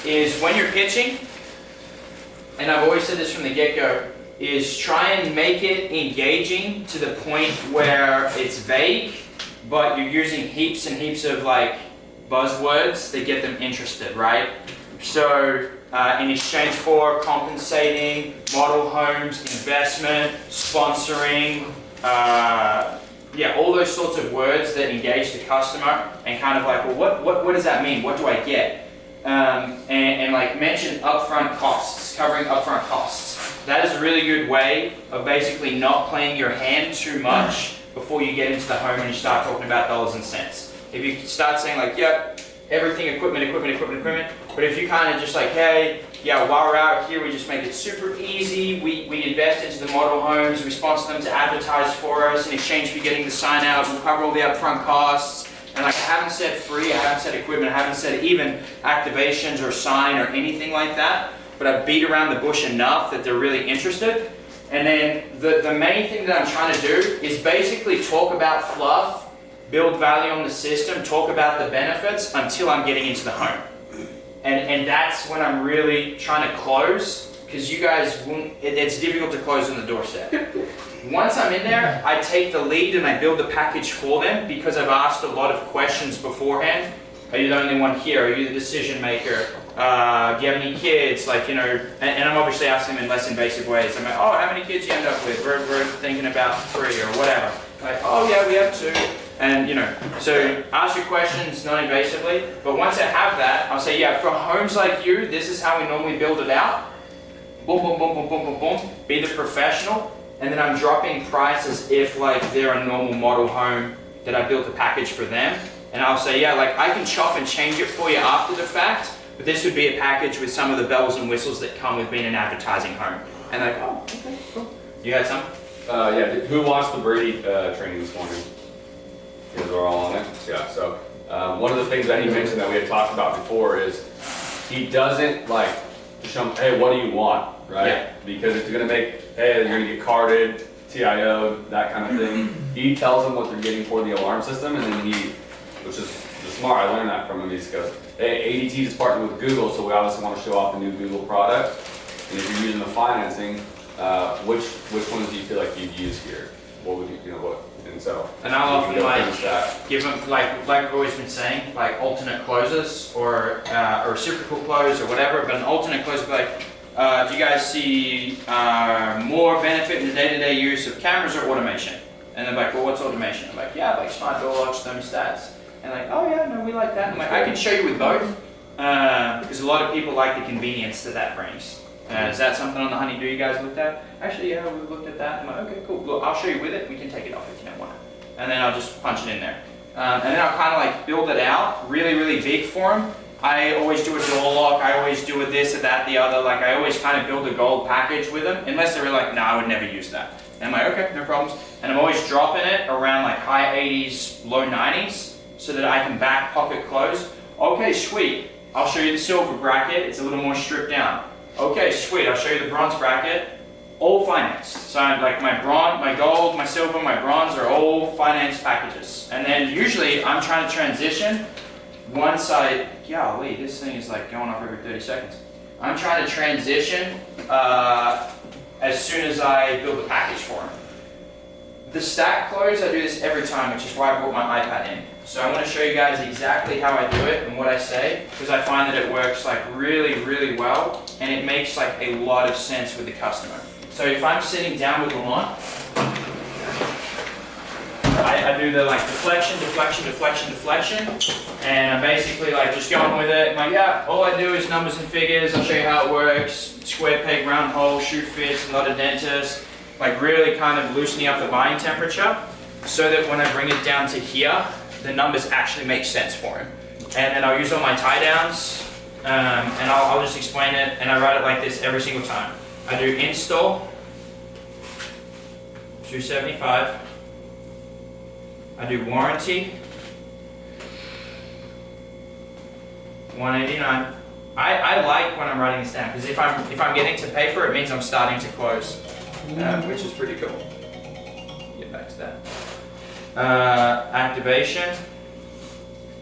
is when you're pitching, and I've always said this from the get-go, is try and make it engaging to the point where it's vague, but you're using heaps and heaps of like buzzwords that get them interested, right? So in exchange for compensating, model homes, investment, sponsoring, yeah, all those sorts of words that engage the customer and kind of like, well, what does that mean? What do I get? And like mention upfront costs, covering upfront costs. That is a really good way of basically not playing your hand too much before you get into the home and you start talking about dollars and cents. If you start saying like, yep, everything, equipment, but if you kind of just like, hey, yeah, while we're out here, we just make it super easy. We invest into the model homes, we sponsor them to advertise for us. In exchange for getting the sign out, we'll cover all the upfront costs. And like, I haven't said free, I haven't said equipment, I haven't said even activations or sign or anything like that, but I've beat around the bush enough that they're really interested. And then the main thing that I'm trying to do is basically talk about fluff, build value on the system, talk about the benefits until I'm getting into the home. And that's when I'm really trying to close, because you guys won't, it's difficult to close on the doorstep. Once I'm in there, I take the lead and I build the package for them because I've asked a lot of questions beforehand. Are you the only one here? Are you the decision maker? Do you have any kids? Like, you know, and I'm obviously asking them in less invasive ways. I'm like, oh, how many kids you end up with? We're thinking about 3 or whatever. Like, oh yeah, we have 2. And you know, so ask your questions non-invasively. But once I have that, I'll say, yeah, for homes like you, this is how we normally build it out. Boom, boom, boom, boom, boom, boom, boom. Be the professional. And then I'm dropping price as if like they're a normal model home that I built a package for them. And I'll say, yeah, like I can chop and change it for you after the fact, but this would be a package with some of the bells and whistles that come with being an advertising home. And like, oh, okay, cool. You had some? Yeah, who watched the Brady training this morning? Because we're all on it. Yeah, so one of the things that he mentioned that we had talked about before is he doesn't like show them, hey, what do you want, right? Yeah. Because it's going to make, hey, you're going to get carded, TIO, that kind of thing. He tells them what they're getting for the alarm system, and then he, which is smart, I learned that from him. He goes, hey, ADT just partnered with Google, so we obviously want to show off the new Google product. And if you're using the financing, which ones do you feel like you'd use here? What would you know, what? And so, and I'll often like give them like I've always been saying, like alternate closes or reciprocal close or whatever. But an alternate close would be like, do you guys see more benefit in the day-to-day use of cameras or automation? And they're like, well, what's automation? I'm like, yeah, like smart door locks, thermostats. And like, oh yeah, no, we like that. I'm like, I can show you with both because a lot of people like the convenience that brings. Is that something on the Honeydew you guys looked at? Actually, yeah, we looked at that. I'm like, okay, cool. Look, I'll show you with it. We can take it off if you don't want it. And then I'll just punch it in there. And then I'll kind of like build it out really, really big for them. I always do a door lock. I always do a this or that, the other. Like I always kind of build a gold package with them, unless they're like, no, I would never use that. And I'm like, okay, no problems. And I'm always dropping it around like high 80s, low 90s, so that I can back pocket close. Okay, sweet. I'll show you the silver bracket. It's a little more stripped down. Okay, sweet, I'll show you the bronze bracket, all financed. So I'm like my bronze, my gold, my silver, my bronze are all financed packages. And then usually I'm trying to transition once golly, this thing is like going off every 30 seconds. I'm trying to transition as soon as I build the package for them. The stack close, I do this every time, which is why I brought my iPad in. So I'm going to show you guys exactly how I do it and what I say, because I find that it works like really, really well, and it makes like a lot of sense with the customer. So if I'm sitting down with Lamont, I do the like deflection, and I'm basically like just going with it. I'm like, yeah, all I do is numbers and figures. I'll show you how it works. Square peg, round hole, shoe fits, not a dentist. Like really kind of loosening up the buying temperature so that when I bring it down to here, the numbers actually make sense for him. And then I'll use all my tie downs and I'll just explain it, and I write it like this every single time. I do install, 275. I do warranty, 189. I like when I'm writing this down, because if I'm getting to paper, it means I'm starting to close, which is pretty cool. Get back to that. Activation,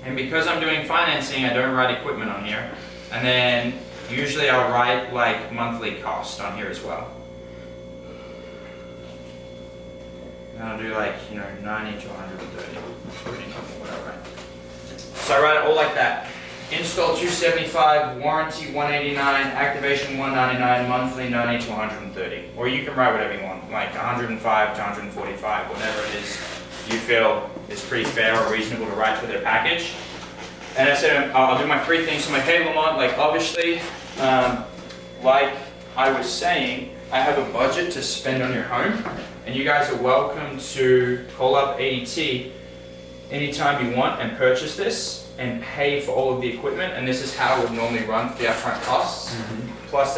and because I'm doing financing, I don't write equipment on here. And then usually I'll write like monthly cost on here as well. And I'll do like, 90 to 130, whatever. So I write it all like that. Install 275, warranty 189, activation 199, monthly 90 to 130. Or you can write whatever you want, like 105 to 145, whatever it is you feel is pretty fair or reasonable to write for their package. And I said I'll do my 3 things. So my hey Lamont, like obviously, like I was saying, I have a budget to spend on your home, and you guys are welcome to call up ADT anytime you want and purchase this and pay for all of the equipment, and this is how it would normally run for the upfront costs. Plus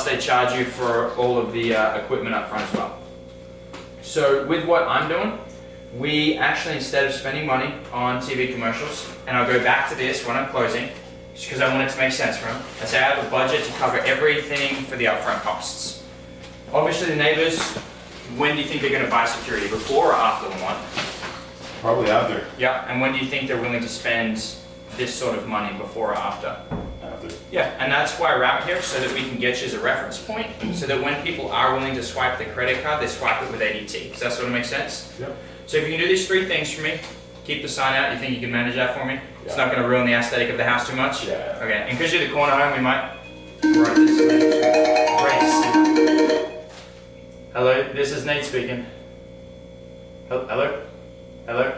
they charge you for all of the equipment up front as well. So with what I'm doing, we actually, instead of spending money on TV commercials, and I'll go back to this when I'm closing, just because I want it to make sense for them, I say I have a budget to cover everything for the upfront costs. Obviously the neighbors, when do you think they're going to buy security? Before or after the one? Probably after. Yeah, and when do you think they're willing to spend this sort of money, before or after? After. Yeah, and that's why we're out here, so that we can get you as a reference point, so that when people are willing to swipe the credit card, they swipe it with ADT. Does that sort of make sense? Yep. So if you can do these 3 things for me, keep the sign out, you think you can manage that for me? It's not going to ruin the aesthetic of the house too much? Yeah. Okay, and because you're the corner home, we might write this way. Hello, this is Nate speaking. Hello? Hello?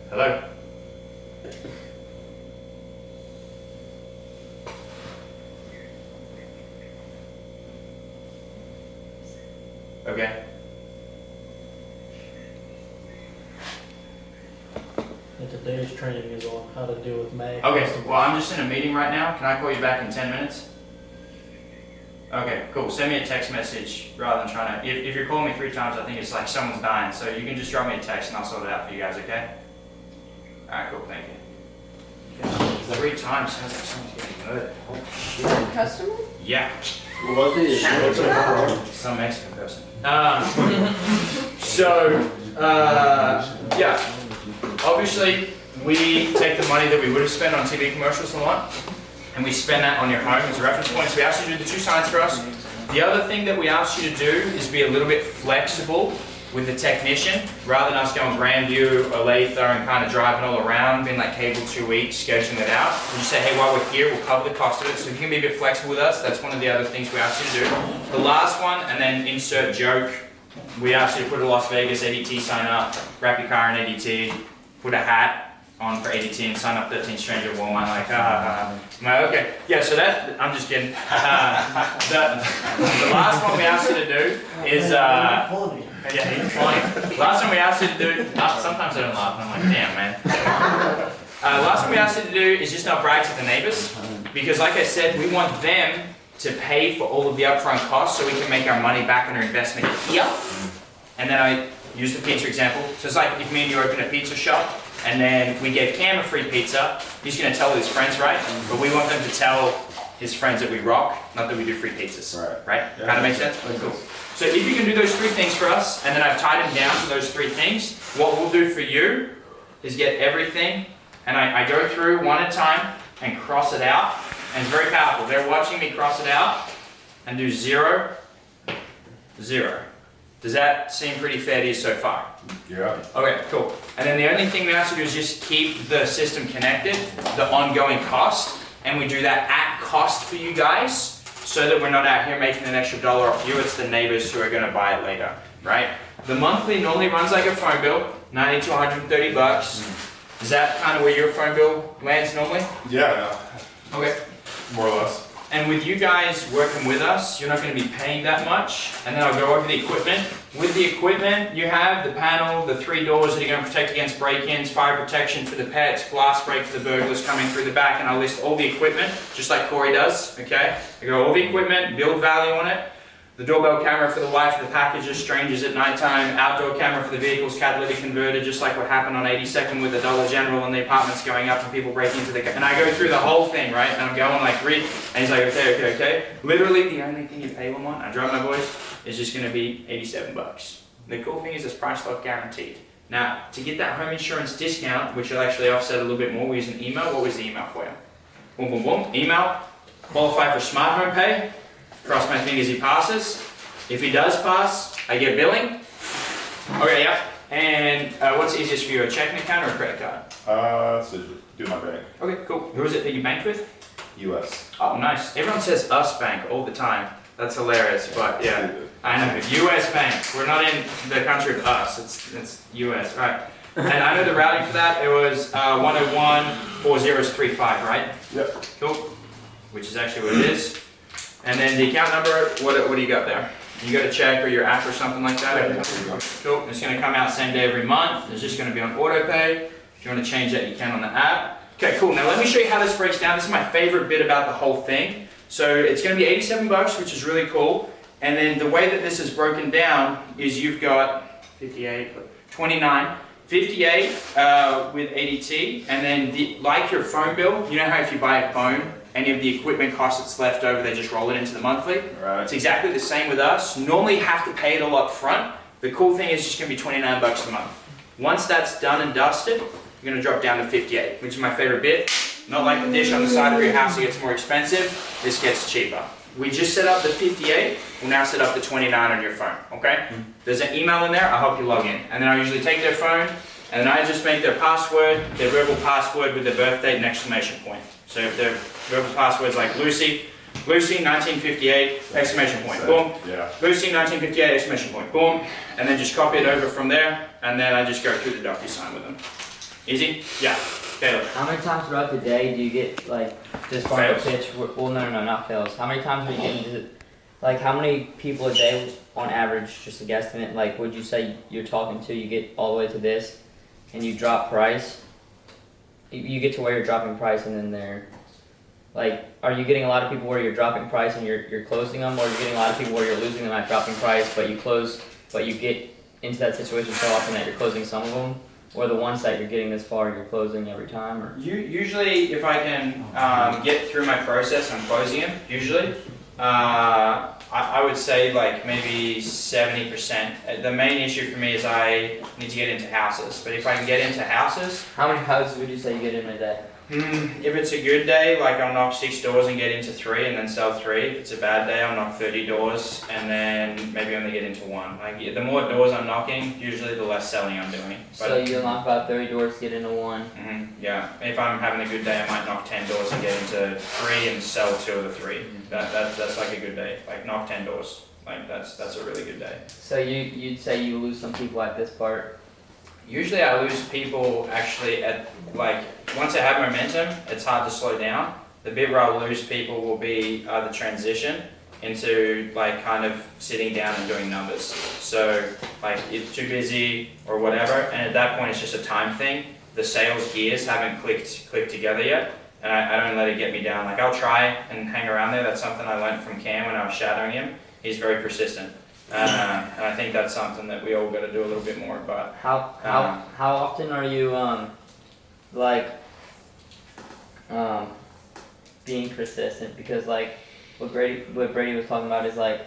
Hello? Okay. And today's training is on how to deal with May. Okay, well, I'm just in a meeting right now. Can I call you back in 10 minutes? Okay, cool. Send me a text message rather than trying to... If you're calling me 3 times, I think it's like someone's dying. So you can just drop me a text and I'll sort it out for you guys, okay? Alright, cool. Thank you. 3 times sounds like someone's getting murdered. A customer? Yeah. What's it? Some Mexican person. Yeah. Obviously, we take the money that we would have spent on TV commercials a lot, and we spend that on your home as a reference point. So we ask you to do the 2 signs for us. The other thing that we ask you to do is be a little bit flexible with the technician, rather than us going Grandview, Olathe, and kind of driving all around, being like cable 2 weeks, scheduling it out. We just say, hey, while we're here, we'll cover the cost of it. So if you can be a bit flexible with us, that's one of the other things we ask you to do. The last one, and then insert joke, we ask you to put a Las Vegas ADT sign up, wrap your car in ADT, put a hat on for ADT and sign up 13 stranger at Walmart, like, I'm like, okay. Yeah, so that, I'm just kidding. The last one we ask you to do is, yeah, he's funny. Last one we asked you to do, sometimes I don't laugh, and I'm like, damn, man. Last one we asked you to do is just not brag to the neighbors, because like I said, we want them to pay for all of the upfront costs so we can make our money back on our investment here. And then I use the pizza example. So it's like if me and you open a pizza shop, and then we gave Cam a free pizza, he's going to tell his friends, right? But we want them to tell his friends that we rock, not that we do free pizzas. Right? Yeah, Kind of makes sense? Cool. So if you can do those 3 things for us, and then I've tied them down to those 3 things, what we'll do for you is get everything, and I go through one at a time and cross it out, and it's very powerful. They're watching me cross it out and do 0, 0. Does that seem pretty fair to you so far? Yeah. Okay, cool. And then the only thing we have to do is just keep the system connected, the ongoing cost, and we do that at cost for you guys, so that we're not out here making an extra $1 off you. It's the neighbors who are going to buy it later, right? The monthly normally runs like a phone bill, 90 to 130 bucks. Is that kind of where your phone bill lands normally? Yeah. Okay. More or less. And with you guys working with us, you're not going to be paying that much. And then I'll go over the equipment. With the equipment, you have the panel, the 3 doors that are going to protect against break-ins, fire protection for the pets, glass break for the burglars coming through the back, and I'll list all the equipment, just like Corey does, okay? I go all the equipment, build value on it. The doorbell camera for the wife of the packages, strangers at nighttime, outdoor camera for the vehicles, catalytic converter, just like what happened on 82nd with the Dollar General and the apartments going up and people breaking into the... And I go through the whole thing, right? And I'm going like, read. And he's like, okay. Literally, the only thing you pay them on, I drop my voice, is just going to be 87 bucks. The cool thing is it's price lock guaranteed. Now, to get that home insurance discount, which will actually offset a little bit more, we use an email. What was the email for you? Boom, boom, boom. Email. Qualify for smart home pay. Cross my fingers he passes. If he does pass, I get billing. Okay, yeah. And what's easiest for you, a checking account or a credit card? So do my bank. Okay, cool. Who is it that you banked with? US. Oh, nice. Everyone says us bank all the time. That's hilarious, but yeah. I know, US Bank. We're not in the country of us, it's US, right? And I know the routing for that, it was 101-4035, right? Yep. Cool. Which is actually what it is. And then the account number, what do you got there? You got a check or your app or something like that? Cool. It's going to come out same day every month. It's just going to be on auto pay. If you want to change that, you can on the app. Okay, cool. Now let me show you how this breaks down. This is my favorite bit about the whole thing. So it's going to be 87 bucks, which is really cool. And then the way that this is broken down is you've got 58, 29, 58 with ADT, and then like your phone bill, you know how if you buy a phone, any of the equipment costs that's left over, they just roll it into the monthly? Right. It's exactly the same with us. Normally you have to pay it all up front. The cool thing is it's just going to be 29 bucks a month. Once that's done and dusted, you're going to drop down to 58, which is my favorite bit. Not like the dish on the side of your house, it gets more expensive. This gets cheaper. We just set up the 58, we'll now set up the 29 on your phone, okay? There's an email in there, I'll help you log in. And then I usually take their phone, and then I just make their password, their verbal password with their birth date and exclamation point. So if their verbal password's like Lucy 1958, exclamation point, boom. Yeah. Lucy 1958, exclamation point, boom. And then just copy it over from there, and then I just go through the DocuSign with them. Easy? Yeah. Caleb. How many times throughout the day do you get, like, this part of the pitch? Well, no, not fails. How many times are you getting, like, how many people a day on average, just a guesstimate, like, would you say you're talking to, you get all the way to this, and you drop price? You get to where you're dropping price, and then they're, like, are you getting a lot of people where you're dropping price and you're closing them, or are you getting a lot of people where you're losing them at dropping price, but you get into that situation so often that you're closing some of them? Or the ones that you're getting this far, you're closing every time? Or Usually, if I can get through my process, I'm closing them, usually. I would say like maybe 70%. The main issue for me is I need to get into houses. But if I can get into houses... how many houses would you say you get in a day? If it's a good day, like I'll knock 6 doors and get into 3 and then sell 3. If it's a bad day, I'll knock 30 doors and then maybe only get into 1. Like the more doors I'm knocking, usually the less selling I'm doing. But, So you knock about 30 doors to get into 1. yeah. If I'm having a good day, I might knock 10 doors and get into 3 and sell 2 of the 3. That's like a good day. Like knock 10 doors. Like that's a really good day. So you'd say you lose some people at this part? Usually I lose people actually at, like, once I have momentum, it's hard to slow down. The bit where I'll lose people will be the transition into, like, kind of sitting down and doing numbers. So, like, it's too busy or whatever, and at that point it's just a time thing. The sales gears haven't clicked together yet, and I don't let it get me down. Like, I'll try and hang around there. That's something I learned from Cam when I was shadowing him. He's very persistent. And I think that's something that we all got to do a little bit more. But How often are you being persistent? Because like what Brady was talking about is like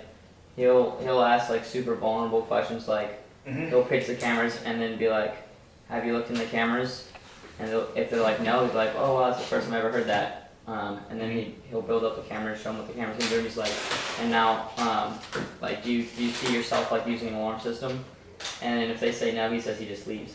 he'll ask like super vulnerable questions, like he'll pitch the cameras and then be like, have you looked in the cameras? And if they're like no, he's like, oh wow, that's the first time I ever heard that. And then he'll build up the cameras, show him what the camera's gonna do, and he's like, and now, like, do you see yourself, like, using an alarm system? And then if they say no, he says he just leaves.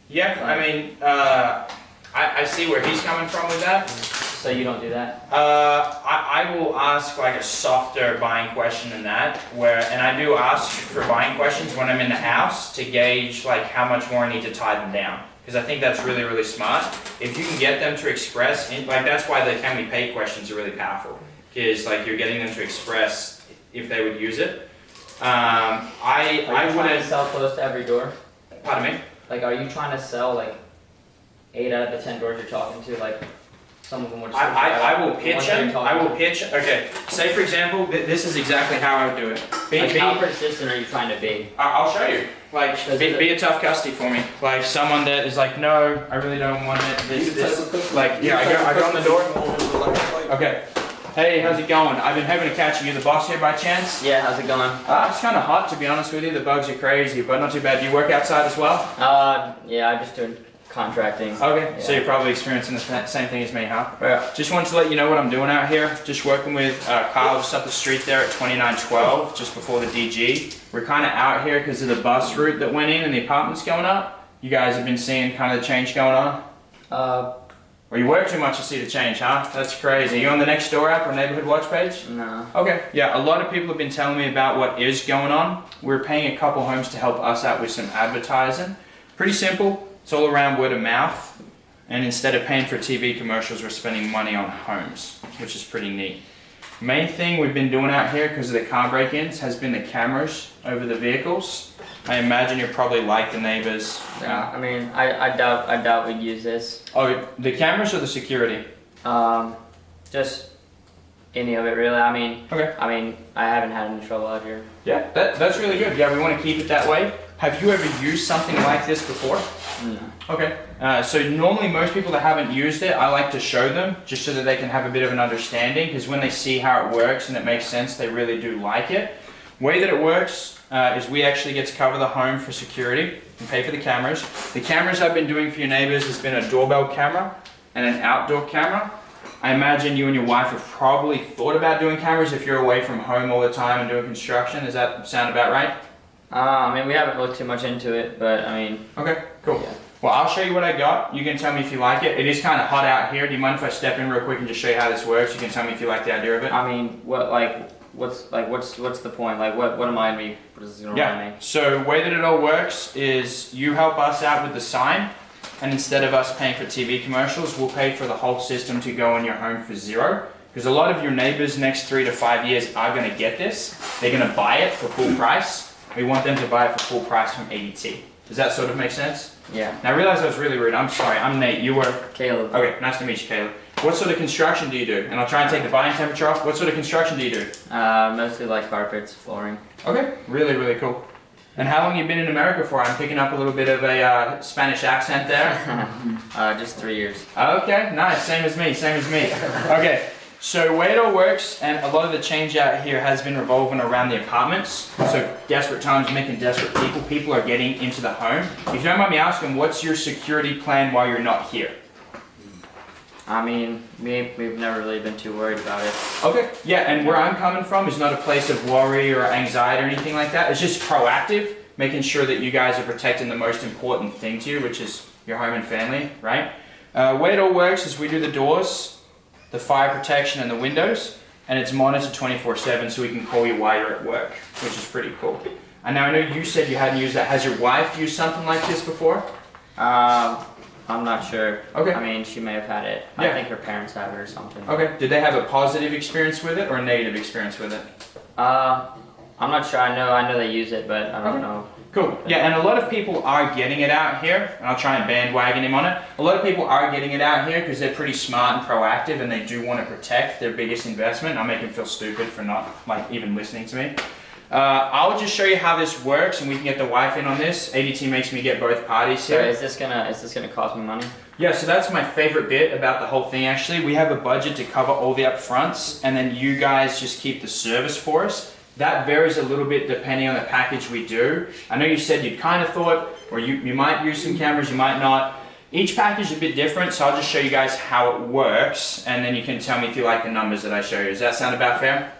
Yeah, I mean, I see where he's coming from with that. So you don't do that? I will ask, like, a softer buying question than that, and I do ask for buying questions when I'm in the house to gauge, like, how much more I need to tie them down. Because I think that's really, really smart. If you can get them to express, like that's why the can we pay questions are really powerful. Because like you're getting them to express if they would use it. I wouldn't sell close to every door. Pardon me? Like, are you trying to sell like 8 out of the 10 doors you're talking to? Like some of them would. I will pitch them. I will pitch. Okay. Say for example, this is exactly how I would do it. How persistent are you trying to be? I'll show you. Like, be a tough customer for me. Like, someone that is like, no, I really don't want it. This. Like, yeah, I go on the door. Okay. Hey, how's it going? I've been hoping to catch you. You the boss here by chance? Yeah, how's it going? It's kind of hot to be honest with you. The bugs are crazy, but not too bad. Do you work outside as well? Yeah, I'm just doing contracting. Okay, so Yeah. you're probably experiencing the same thing as me, huh? Yeah. Just wanted to let you know what I'm doing out here. Just working with Kyle just up the street there at 2912, just before the DG. We're kind of out here because of the bus route that went in and the apartments going up. You guys have been seeing kind of the change going on? Or you work too much to see the change, huh? That's crazy. You on the Nextdoor app or Neighborhood Watch page? No. Okay, yeah, a lot of people have been telling me about what is going on. We're paying a couple homes to help us out with some advertising. Pretty simple, it's all around word of mouth. And instead of paying for TV commercials, we're spending money on homes, which is pretty neat. Main thing we've been doing out here because of the car break-ins has been the cameras over the vehicles. I imagine you're probably like the neighbors. Yeah, I mean, I doubt we'd use this. Oh, the cameras or the security? Just any of it really. I mean, Okay. I haven't had any trouble out here. Yeah, that's really good. Yeah, we want to keep it that way. Have you ever used something like this before? No. Okay. So normally most people that haven't used it, I like to show them just so that they can have a bit of an understanding, because when they see how it works and it makes sense, they really do like it. Way that it works is we actually get to cover the home for security and pay for the cameras. The cameras I've been doing for your neighbors has been a doorbell camera and an outdoor camera. I imagine you and your wife have probably thought about doing cameras if you're away from home all the time and doing construction. Does that sound about right? We haven't looked too much into it, but Okay, cool. Yeah. Well, I'll show you what I got. You can tell me if you like it. It is kind of hot out here. Do you mind if I step in real quick and just show you how this works? You can tell me if you like the idea of it. what's the point? Like, what am I gonna be? What is this gonna remind me? So the way that it all works is you help us out with the sign, and instead of us paying for TV commercials, we'll pay for the whole system to go in your home for zero. Because a lot of your neighbors next 3 to 5 years are going to get this. They're going to buy it for full price. We want them to buy it for full price from ADT. Does that sort of make sense? Yeah. Now I realize I was really rude. I'm sorry. I'm Nate. You were? Caleb. Okay, nice to meet you, Caleb. What sort of construction do you do? And I'll try and take the buying temperature off. What sort of construction do you do? Mostly like carpets, flooring. Okay, really, really cool. And how long you been in America for? I'm picking up a little bit of a Spanish accent there. Just 3 years. Okay, nice. Same as me, same as me. Okay, so the way it all works, and a lot of the change out here has been revolving around the apartments. So desperate times making desperate people. People are getting into the home. If you don't mind me asking, what's your security plan while you're not here? We've never really been too worried about it. Okay, yeah, and where I'm coming from is not a place of worry or anxiety or anything like that. It's just proactive, making sure that you guys are protecting the most important thing to you, which is your home and family, right? Way it all works is we do the doors, the fire protection, and the windows, and it's monitored 24/7, so we can call you while you're at work, which is pretty cool. And now I know you said you hadn't used that. Has your wife used something like this before? I'm not sure. Okay. She may have had it. Yeah. I think her parents have it or something. Okay. Did they have a positive experience with it or a negative experience with it? I'm not sure. I know they use it, but I don't Okay. know. Cool. Yeah, and a lot of people are getting it out here, and I'll try and bandwagon him on it. A lot of people are getting it out here because they're pretty smart and proactive, and they do want to protect their biggest investment. I'll make them feel stupid for not even listening to me. I'll just show you how this works, and we can get the wife in on this. ADT makes me get both parties So here. is this gonna cost me money? Yeah, so that's my favorite bit about the whole thing actually. We have a budget to cover all the upfronts, and then you guys just keep the service for us. That varies a little bit depending on the package we do. I know you said you'd kind of thought, or you might use some cameras, you might not. Each package is a bit different, so I'll just show you guys how it works, and then you can tell me if you like the numbers that I show you. Does that sound about fair?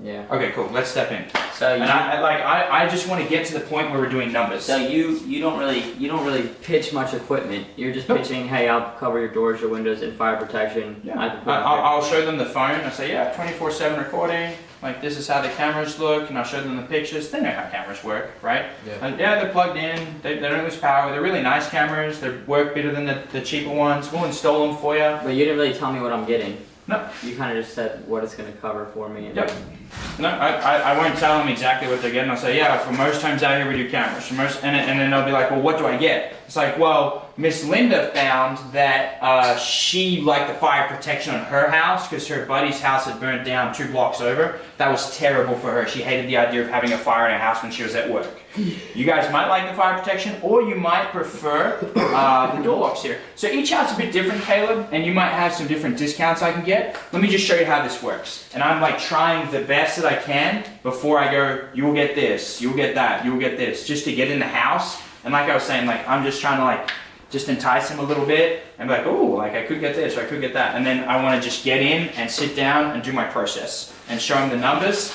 Yeah. Okay, cool. Let's step in. So And I just want to get to the point where we're doing numbers. So you don't really pitch much equipment. You're just Nope. pitching, hey, I'll cover your doors, your windows, and fire protection. Yeah. I can put I'll show them the phone. I say, yeah, 24/7 recording. Like, this is how the cameras look, and I'll show them the pictures. They know how cameras work, right? Yeah. And yeah, they're plugged in. They don't lose power. They're really nice cameras. They work better than the cheaper ones. We'll install them for you. But you didn't really tell me what I'm getting. No. You kind of just said what it's going to cover for me. And Yep. No, I won't tell them exactly what they're getting. I'll say, yeah, for most homes out here we do cameras. For most, and then they'll be like, well, what do I get? It's like, well, Miss Linda found that she liked the fire protection on her house because her buddy's house had burnt down 2 blocks over. That was terrible for her. She hated the idea of having a fire in her house when she was at work. You guys might like the fire protection, or you might prefer the door locks here. So each house is a bit different, Caleb, and you might have some different discounts I can get. Let me just show you how this works. And I'm like trying the best that I can before I go, you'll get this, you'll get that, you'll get this, just to get in the house. And like I was saying, like I'm just trying to like just entice him a little bit and be like, oh, like I could get this or I could get that. And then I want to just get in and sit down and do my process and show him the numbers.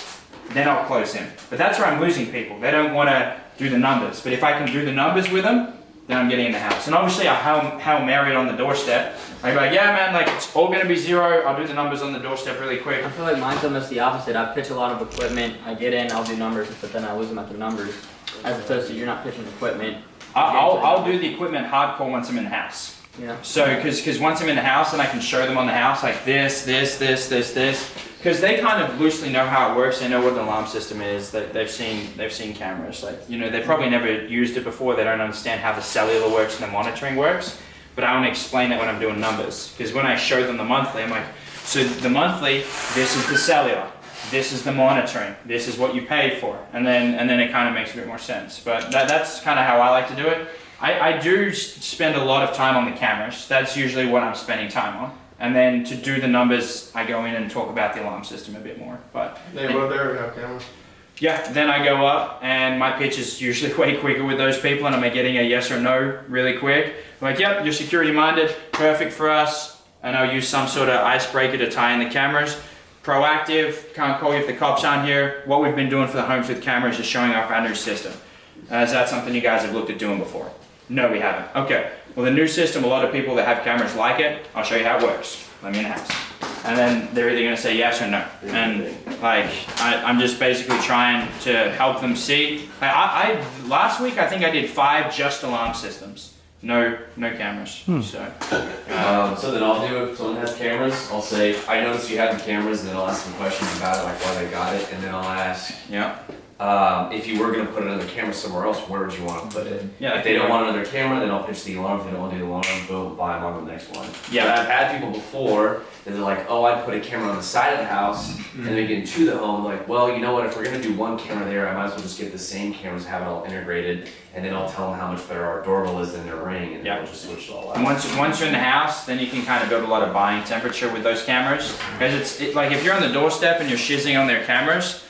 Then I'll close him. But that's where I'm losing people. They don't want to do the numbers. But if I can do the numbers with them, then I'm getting in the house. And obviously I'll Hail Mary it on the doorstep. I'll be like, yeah man, like it's all going to be 0. I'll do the numbers on the doorstep really quick. I feel like mine's almost the opposite. I pitch a lot of equipment, I get in, I'll do numbers, but then I lose them at the numbers. As opposed to you're not pitching equipment. I'll do the equipment hardcore once I'm in the house. Yeah. So, because once I'm in the house, then I can show them on the house like this. Because they kind of loosely know how it works. They know what the alarm system is. They've seen cameras. Like, you know, they probably never used it before. They don't understand how the cellular works and the monitoring works. But I want to explain it when I'm doing numbers. Because when I show them the monthly, I'm like, so the monthly, this is the cellular. This is the monitoring. This is what you paid for. And then it kind of makes a bit more sense. But that's kind of how I like to do it. I do spend a lot of time on the cameras. That's usually what I'm spending time on. And then to do the numbers, I go in and talk about the alarm system a bit more. But They live there, we have cameras. yeah, then I go up and my pitch is usually way quicker with those people and I'm getting a yes or no really quick. I'm like, yep, you're security minded, perfect for us. And I'll use some sort of icebreaker to tie in the cameras. Proactive, can't call you if the cops aren't here. What we've been doing for the homes with cameras is showing off our new system. Is that something you guys have looked at doing before? No, we haven't. Okay. Well, the new system, a lot of people that have cameras like it. I'll show you how it works. Let me in the house. And then they're either going to say yes or no. And like, I'm just basically trying to help them see. Last week, I think I did 5 just alarm systems. No cameras. So So then I'll do, if someone has cameras, I'll say, I noticed you have the cameras, and then I'll ask some questions about it, like why they got it, and then I'll ask, yeah. if you were going to put another camera somewhere else, where would you want to put it? Yeah, If they don't want another camera, then I'll pitch the alarm. If they don't want to do the alarm, boom, buy them on the next one. Yeah. But I've had people before that they're like, oh, I'd put a camera on the side of the house, and then get into the home, like, well, you know what, if we're going to do one camera there, I might as well just get the same cameras, have it all integrated, and then I'll tell them how much better our doorbell is than their Ring, and then we'll just switch it all And out. once you're in the house, then you can kind of build a lot of buying temperature with those cameras. Because like if you're on the doorstep and you're shizzing on their cameras,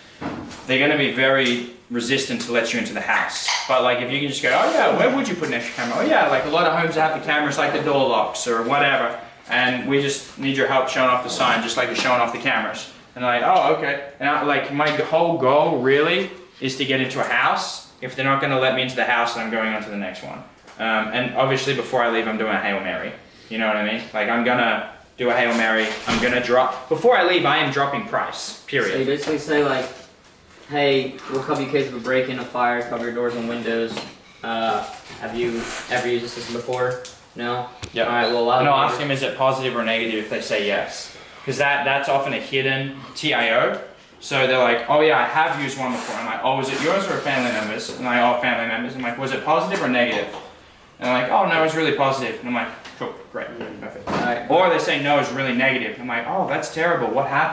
they're going to be very resistant to let you into the house. But like if you can just go, oh yeah, where would you put an extra camera? Oh yeah, like a lot of homes have the cameras like the door locks or whatever. And we just need your help showing off the sign, just like you're showing off the cameras. And they're like, oh, okay. And like my whole goal really is to get into a house. If they're not going to let me into the house, then I'm going on to the next one. And obviously before I leave, I'm doing a Hail Mary. You know what I mean? Like I'm going to do a Hail Mary. I'm going to drop, before I leave, I am dropping price, So period. you basically say like, hey, we'll cover you in case of a break-in, a fire, cover your doors and windows. Have you ever used this system before? No? Yeah. Alright, well, a lot And of I'll ask them, is it positive or negative if they say yes? Because that's often a hidden TIO. So they're like, oh yeah, I have used one before. I'm like, oh, was it yours or a family member's? And they're like, oh, family members. I'm like, was it positive or negative? And they're like, oh no, it was really positive. And I'm like, cool, great, perfect. Alright. Or they say no, it's really negative. I'm like, oh, that's terrible. What happened?